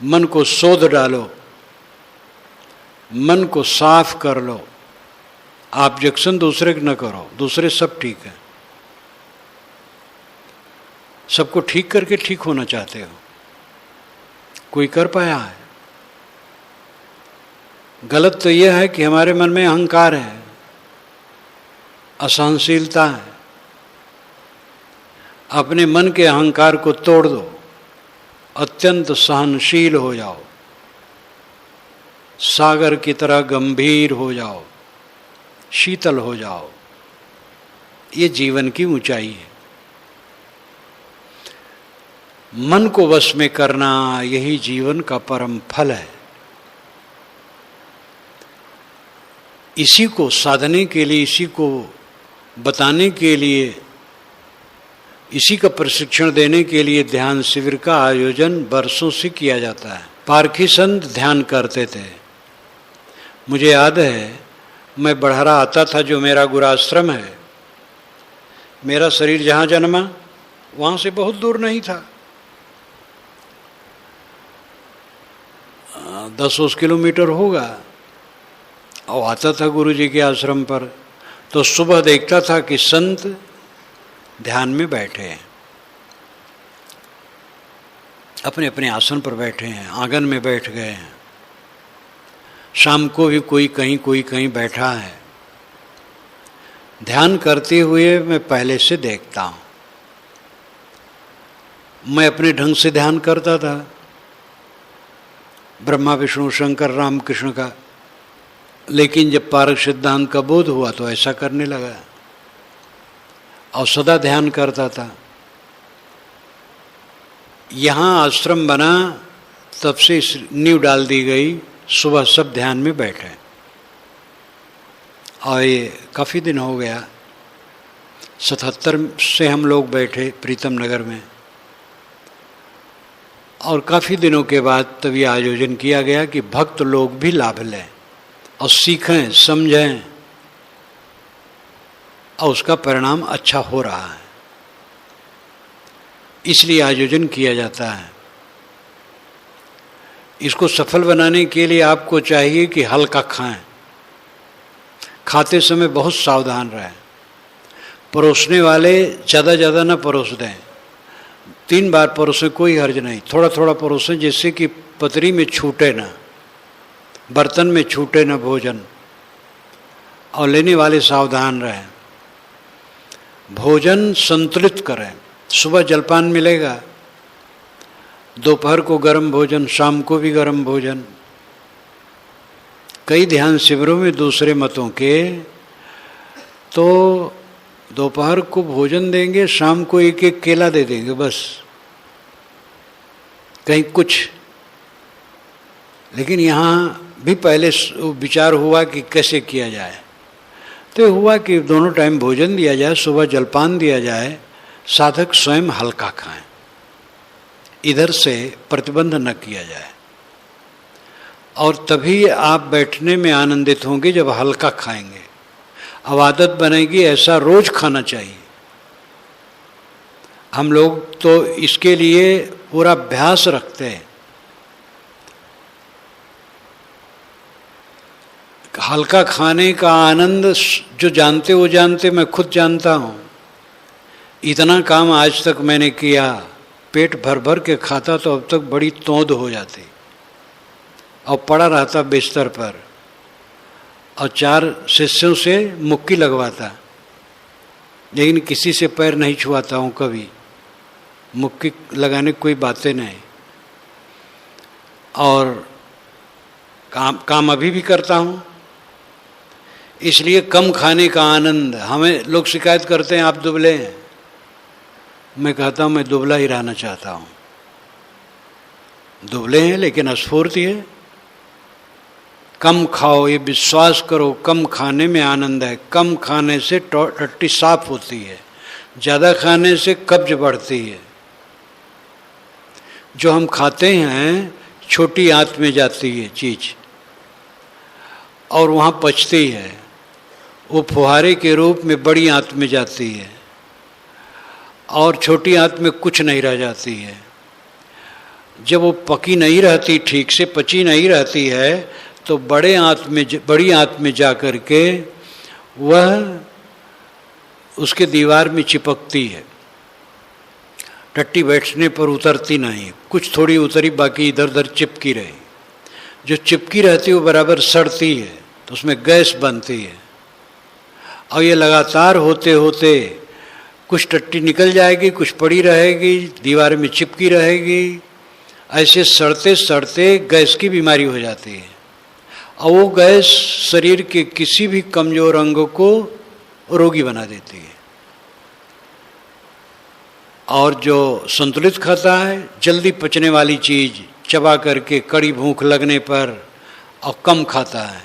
S1: मन को शोध डालो, मन को साफ कर लो। ऑब्जेक्शन दूसरे न करो, दूसरे सब ठीक है, सबको ठीक करके ठीक होना चाहते हो, कोई कर पाया है? गलत तो यह है कि हमारे मन में अहंकार है, असहनशीलता है। अपने मन के अहंकार को तोड़ दो, अत्यंत सहनशील हो जाओ, सागर की तरह गंभीर हो जाओ, शीतल हो जाओ। ये जीवन की ऊंचाई है। मन को वश में करना यही जीवन का परम फल है। इसी को साधने के लिए, इसी को बताने के लिए, इसी का प्रशिक्षण देने के लिए ध्यान शिविर का आयोजन वर्षों से किया जाता है। पारखी संत ध्यान करते थे। मुझे याद है, मैं बढ़हरा आता था, जो मेरा गुराश्रम है, मेरा शरीर जहाँ जन्मा वहाँ से बहुत दूर नहीं था, 10 किलोमीटर होगा। और आता था गुरु जी के आश्रम पर, तो सुबह देखता था कि संत ध्यान में बैठे हैं, अपने अपने आसन पर बैठे हैं, आंगन में बैठ गए हैं। शाम को भी कोई कहीं बैठा है। ध्यान करते हुए मैं पहले से देखता हूँ। मैं अपने ढंग से ध्यान करता था, ब्रह्मा विष्णु शंकर राम कृष्ण का, लेकिन जब पारक सिद्धांत का बोध हुआ तो ऐसा करने लगा और सदा ध्यान करता था। यहाँ आश्रम बना तब से इस नींव डाल दी गई, सुबह सब ध्यान में बैठे और ये काफ़ी दिन हो गया, 77 से हम लोग बैठे प्रीतम नगर में, और काफ़ी दिनों के बाद तब ये आयोजन किया गया कि भक्त लोग भी लाभ लें और सीखें समझें, और उसका परिणाम अच्छा हो रहा है, इसलिए आयोजन किया जाता है। इसको सफल बनाने के लिए आपको चाहिए कि हल्का खाएं, खाते समय बहुत सावधान रहें, परोसने वाले ज़्यादा ना परोस दें, 3 बार परोसें कोई हर्ज नहीं, थोड़ा थोड़ा परोसें जिससे कि पतरी में छूटे ना, बर्तन में छूटे ना भोजन, और लेने वाले सावधान रहें। भोजन संतुलित करें, सुबह जलपान मिलेगा, दोपहर को गर्म भोजन, शाम को भी गर्म भोजन। कई ध्यान शिविरों में दूसरे मतों के तो दोपहर को भोजन देंगे, शाम को एक एक केला दे देंगे बस, कहीं कुछ। लेकिन यहाँ भी पहले विचार हुआ कि कैसे किया जाए, तो हुआ कि दोनों टाइम भोजन दिया जाए, सुबह जलपान दिया जाए, साधक स्वयं हल्का खाएं, इधर से प्रतिबंध न किया जाए, और तभी आप बैठने में आनंदित होंगे जब हल्का खाएंगे। अब आदत बनेगी, ऐसा रोज खाना चाहिए। हम लोग तो इसके लिए पूरा अभ्यास रखते हैं, हल्का खाने का आनंद जो जानते वो जानते, मैं खुद जानता हूँ। इतना काम आज तक मैंने किया, पेट भर भर के खाता तो अब तक बड़ी तोंद हो जाती, और पड़ा रहता बिस्तर पर, और 4 शिष्यों से मुक्की लगवाता, लेकिन किसी से पैर नहीं छुआता हूँ कभी, मुक्की लगाने कोई बातें नहीं। और काम अभी भी करता हूँ, इसलिए कम खाने का आनंद। हमें लोग शिकायत करते हैं आप दुबले हैं, मैं कहता हूँ मैं दुबला ही रहना चाहता हूँ। दुबले हैं लेकिन स्फूर्ति है। कम खाओ, ये विश्वास करो, कम खाने में आनंद है। कम खाने से टट्टी साफ होती है, ज़्यादा खाने से कब्ज बढ़ती है। जो हम खाते हैं छोटी आंत में जाती है चीज़, और वहाँ पचती है, वो फुहारे के रूप में बड़ी आंत में जाती है, और छोटी आंत में कुछ नहीं रह जाती है। जब वो पकी नहीं रहती, ठीक से पची नहीं रहती है, तो बड़ी आंत में जा कर के वह उसके दीवार में चिपकती है। टट्टी बैठने पर उतरती नहीं, कुछ थोड़ी उतरी, बाकी इधर उधर चिपकी रही। जो चिपकी रहती है वो बराबर सड़ती है, तो उसमें गैस बनती है, और ये लगातार होते होते कुछ टट्टी निकल जाएगी, कुछ पड़ी रहेगी, दीवार में चिपकी रहेगी। ऐसे सड़ते सड़ते गैस की बीमारी हो जाती है, और वो गैस शरीर के किसी भी कमजोर अंग को रोगी बना देती है। और जो संतुलित खाता है, जल्दी पचने वाली चीज़ चबा करके कड़ी भूख लगने पर, और कम खाता है,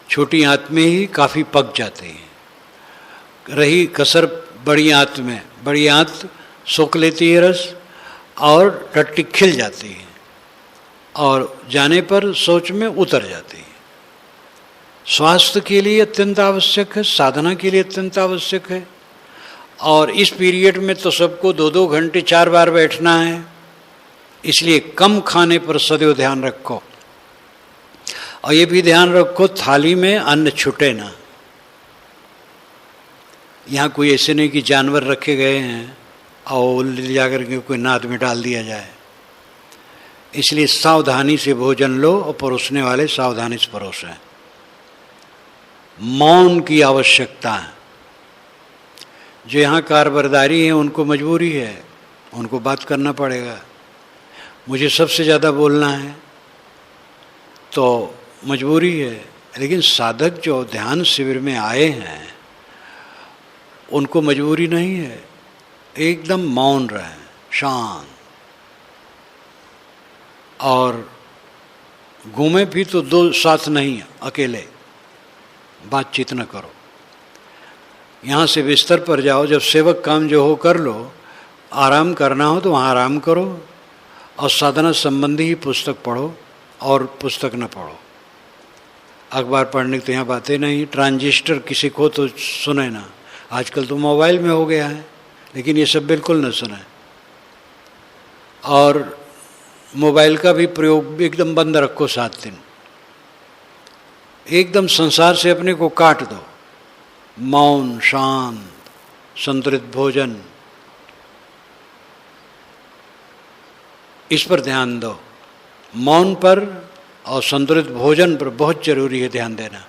S1: छोटी आंत में ही काफ़ी पक जाती है। रही कसर बड़ी आंत में, बड़ी आंत सोख लेती है रस, और टट्टी खिल जाती है, और जाने पर सोच में उतर जाती है। स्वास्थ्य के लिए अत्यंत आवश्यक है, साधना के लिए अत्यंत आवश्यक है। और इस पीरियड में तो सबको 2-2 घंटे 4 बार बैठना है, इसलिए कम खाने पर सदैव ध्यान रखो। और ये भी ध्यान रखो थाली में अन्न छूटे ना। यहाँ कोई ऐसे नहीं कि जानवर रखे गए हैं और ले जाकर के कोई नाद में डाल दिया जाए, इसलिए सावधानी से भोजन लो, और परोसने वाले सावधानी से परोसें। मौन की आवश्यकता है। जो यहाँ कारबरदारी है उनको मजबूरी है, उनको बात करना पड़ेगा। मुझे सबसे ज़्यादा बोलना है तो मजबूरी है, लेकिन साधक जो ध्यान शिविर में आए हैं उनको मजबूरी नहीं है, एकदम मौन रहें, शांत, और घूमे भी तो दो साथ नहीं, अकेले बातचीत न करो। यहाँ से बिस्तर पर जाओ, जब सेवक काम जो हो कर लो, आराम करना हो तो वहाँ आराम करो, और साधना संबंधी ही पुस्तक पढ़ो और पुस्तक न पढ़ो। अखबार पढ़ने की तो यहाँ बातें नहीं, ट्रांजिस्टर किसी को तो सुने ना, आजकल तो मोबाइल में हो गया है, लेकिन ये सब बिल्कुल न सुने। और मोबाइल का भी प्रयोग एकदम बंद रखो 7 दिन, एकदम संसार से अपने को काट दो। मौन, शांत, संतुलित भोजन, इस पर ध्यान दो। मौन पर और संतुलित भोजन पर बहुत जरूरी है ध्यान देना।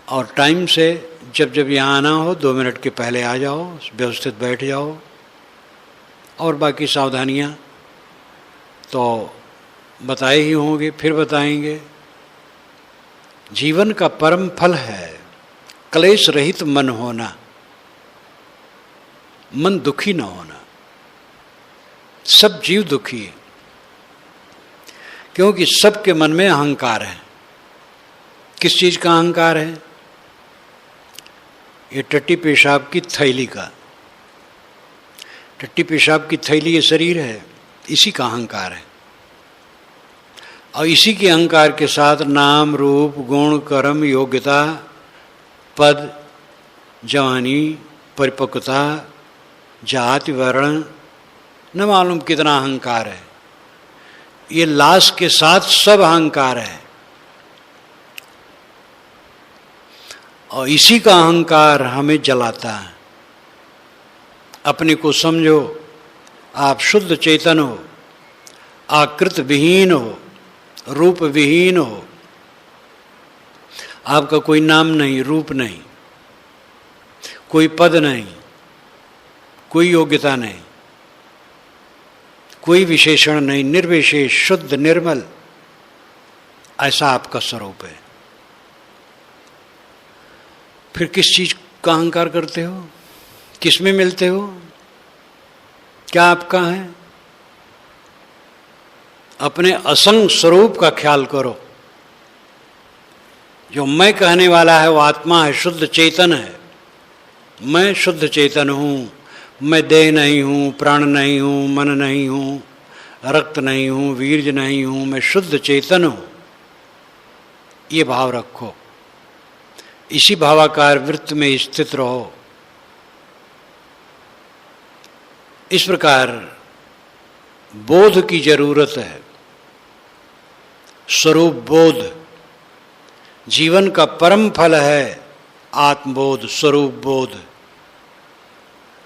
S1: और टाइम से जब जब यहाँ आना हो 2 मिनट के पहले आ जाओ, व्यवस्थित बैठ जाओ। और बाकी सावधानियाँ तो बताए ही होंगे, फिर बताएंगे। जीवन का परम फल है क्लेश रहित मन होना, मन दुखी न होना। सब जीव दुखी है क्योंकि सबके मन में अहंकार है। किस चीज का अहंकार है? ये टट्टी पेशाब की थैली का। टट्टी पेशाब की थैली ये शरीर है, इसी का अहंकार है। और इसी के अहंकार के साथ नाम, रूप, गुण, कर्म, योग्यता, पद, जवानी, परिपक्वता, जाति, वर्ण, न मालूम कितना अहंकार है। ये लाश के साथ सब अहंकार है। और इसी का अहंकार हमें जलाता है। अपने को समझो आप शुद्ध चेतन हो, आकृत विहीन हो, रूप विहीन हो। आपका कोई नाम नहीं, रूप नहीं, कोई पद नहीं, कोई योग्यता नहीं, कोई विशेषण नहीं, निर्विशेष, शुद्ध, निर्मल, ऐसा आपका स्वरूप है। फिर किस चीज का अहंकार करते हो? किस में मिलते हो? क्या आपका है? अपने असंग स्वरूप का ख्याल करो। जो मैं कहने वाला है वो आत्मा है, शुद्ध चेतन है। मैं शुद्ध चेतन हूँ, मैं देह नहीं हूँ, प्राण नहीं हूँ, मन नहीं हूँ, रक्त नहीं हूँ, वीर्य नहीं हूँ, मैं शुद्ध चेतन हूँ। ये भाव रखो, इसी भावाकार वृत्त में स्थित रहो। इस प्रकार बोध की जरूरत है। स्वरूप बोध जीवन का परम फल है। आत्मबोध, स्वरूप बोध,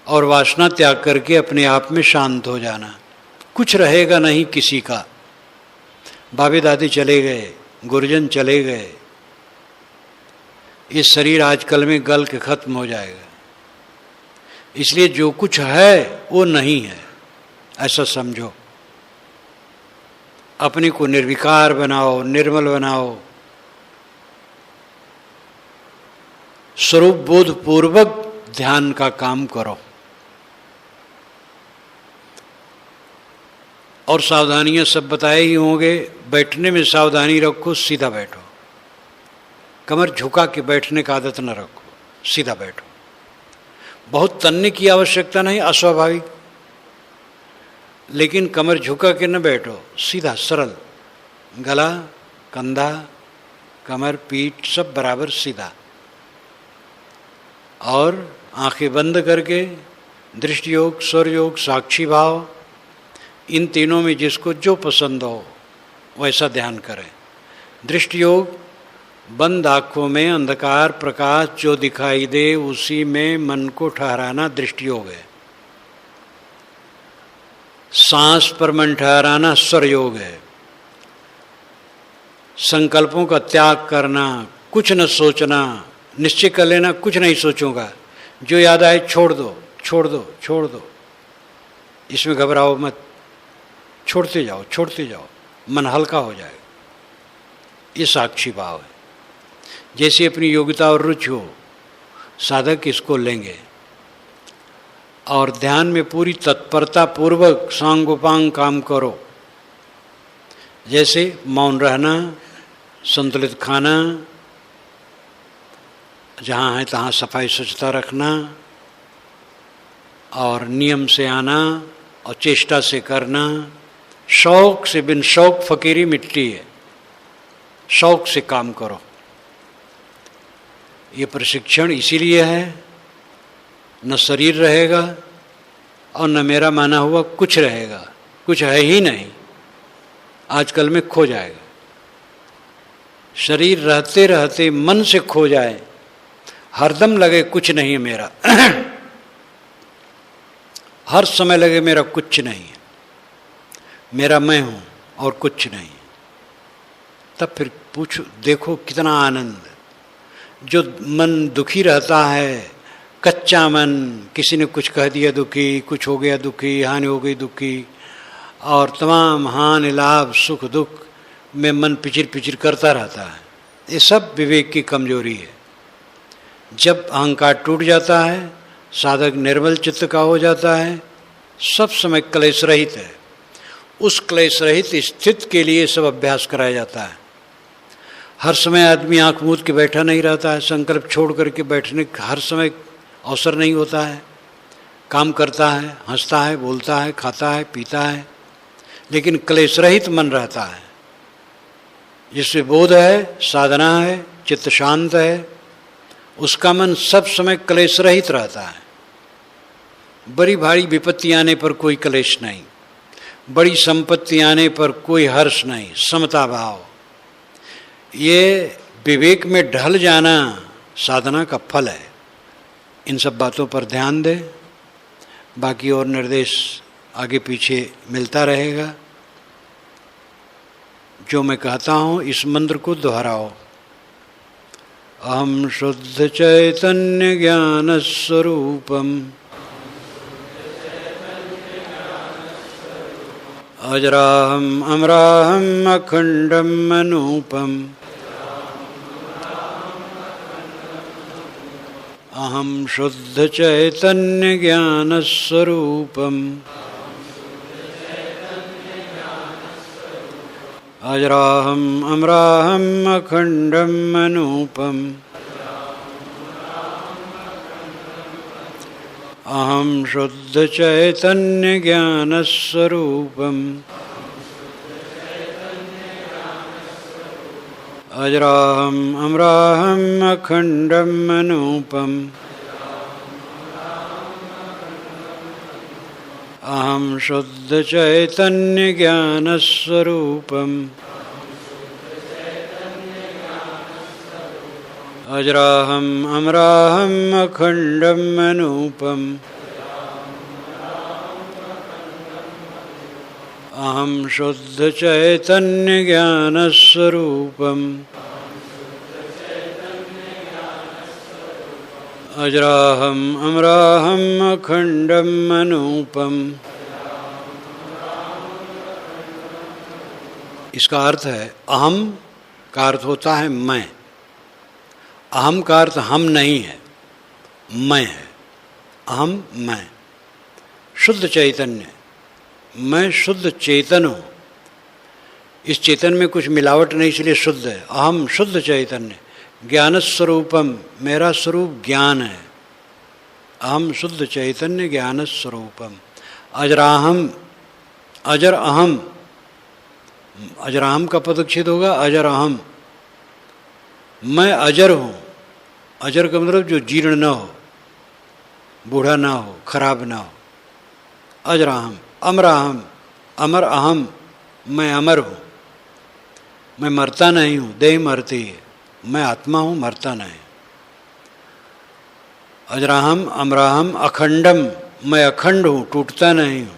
S1: और वासना त्याग करके अपने आप में शांत हो जाना। कुछ रहेगा नहीं किसी का। बाबे दादी चले गए, गुरुजन चले गए, ये शरीर आजकल में गल के खत्म हो जाएगा। इसलिए जो कुछ है वो नहीं है, ऐसा समझो। अपने को निर्विकार बनाओ, निर्मल बनाओ। स्वरूप बोध पूर्वक ध्यान का काम करो। और सावधानियां सब बताए ही होंगे। बैठने में सावधानी रखो, सीधा बैठो। कमर झुका के बैठने का आदत न रखो, सीधा बैठो। बहुत तनने की आवश्यकता नहीं, अस्वाभाविक, लेकिन कमर झुका के न बैठो, सीधा सरल। गला, कंधा, कमर, पीठ सब बराबर सीधा। और आंखें बंद करके दृष्टि योग, स्वर योग, साक्षी भाव, इन तीनों में जिसको जो पसंद हो वैसा ध्यान करें। दृष्टि योग, बंद आँखों में अंधकार प्रकाश जो दिखाई दे उसी में मन को ठहराना दृष्टि योग है। सांस पर मन ठहराना स्वर योग है। संकल्पों का त्याग करना, कुछ न सोचना, निश्चय कर लेना कुछ नहीं सोचूंगा, जो याद आए छोड़ दो, छोड़ दो, छोड़ दो, इसमें घबराओ मत, छोड़ते जाओ, छोड़ते जाओ, मन हल्का हो जाएगा। ये साक्षी भाव है। जैसी अपनी योग्यता और रुचि हो, साधक इसको लेंगे और ध्यान में पूरी तत्परता पूर्वक सांगोपांग काम करो। जैसे मौन रहना, संतुलित खाना, जहाँ है तहाँ सफाई स्वच्छता रखना और नियम से आना और चेष्टा से करना। शौक से, बिन शौक फकीरी मिट्टी है, शौक से काम करो। ये प्रशिक्षण इसीलिए है, न शरीर रहेगा और न मेरा माना हुआ कुछ रहेगा, कुछ है ही नहीं, आजकल में खो जाएगा। शरीर रहते रहते मन से खो जाए, हरदम लगे कुछ नहीं है मेरा हर समय लगे मेरा कुछ नहीं है, मेरा मैं हूँ और कुछ नहीं, तब फिर पूछो, देखो कितना आनंद। जो मन दुखी रहता है, कच्चा मन, किसी ने कुछ कह दिया दुखी, कुछ हो गया दुखी, हानि हो गई दुखी, और तमाम हानि लाभ सुख दुख में मन पिचिर पिचिर करता रहता है। ये सब विवेक की कमजोरी है। जब अहंकार टूट जाता है, साधक निर्मल चित्त का हो जाता है, सब समय क्लेश रहित है। उस क्लेश रहित स्थिति के लिए सब अभ्यास कराया जाता है। हर समय आदमी आंख मूंद के बैठा नहीं रहता है, संकल्प छोड़ करके बैठने का हर समय अवसर नहीं होता है। काम करता है, हंसता है, बोलता है, खाता है, पीता है, लेकिन क्लेश रहित मन रहता है, जिससे बोध है, साधना है, चित्त शांत है, उसका मन सब समय क्लेश रहित रहता है। बड़ी भारी विपत्ति आने पर कोई क्लेश नहीं, बड़ी संपत्ति आने पर कोई हर्ष नहीं, समता भाव। ये विवेक में ढल जाना साधना का फल है। इन सब बातों पर ध्यान दें। बाकी और निर्देश आगे पीछे मिलता रहेगा। जो मैं कहता हूँ इस मंत्र को दोहराओ। अहम शुद्ध चैतन्य ज्ञान स्वरूपम अजराहम अमराहम अखंडम अनूपम अहम शुद्ध चैतन्य ज्ञान स्वरूपम अजराहम अमराहम अखंडम अनूपम अहम शुद्ध चैतन्य ज्ञान स्वरूपम अजराहम अमराहम अखंडम अनूपम अहम शुद्ध चैतन्य ज्ञान स्वरूपम अजराहम अमराहम अखंडम अनूपम अहम शुद्ध चैतन्य ज्ञान स्वरूपम अजराहम अमराहम अखंडम अनूपम। इसका अर्थ है, अहम का अर्थ होता है मैं। अहम का अर्थ हम नहीं है, मैं है। अहम मैं, शुद्ध चैतन्य, मैं शुद्ध चेतन हूँ। इस चेतन में कुछ मिलावट नहीं, इसलिए शुद्ध है। अहम शुद्ध चैतन्य ज्ञान स्वरूपम, मेरा स्वरूप ज्ञान है। अहम शुद्ध चैतन्य ज्ञान स्वरूपम। अजराहम, अजर अहम, अजराहम का पदच्छेद होगा अजर अहम। मैं अजर हूँ। अजर का मतलब जो जीर्ण न हो, बूढ़ा ना हो, खराब ना हो। अजराहम, अमराहम, अमर अहम, मैं अमर हूँ, मैं मरता नहीं हूँ, देह मरती है, मैं आत्मा हूँ, मरता नहीं। अजराहम अमराहम अखंडम, मैं अखंड हूँ, टूटता नहीं हूँ।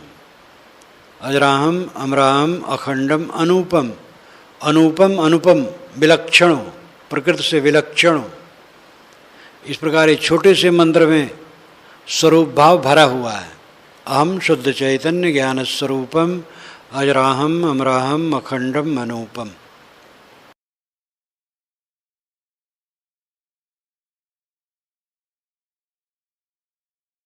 S1: अजराहम अमराहम अखंडम अनूपम, अनुपम अनुपम, विलक्षण हूँ, प्रकृति से विलक्षण हूँ। इस प्रकार एक छोटे से मंत्र में स्वरूप भाव भरा हुआ है। अहम शुद्ध चैतन्य ज्ञान स्वरूपम अजराहम अमराहम अखंडम अनूपम।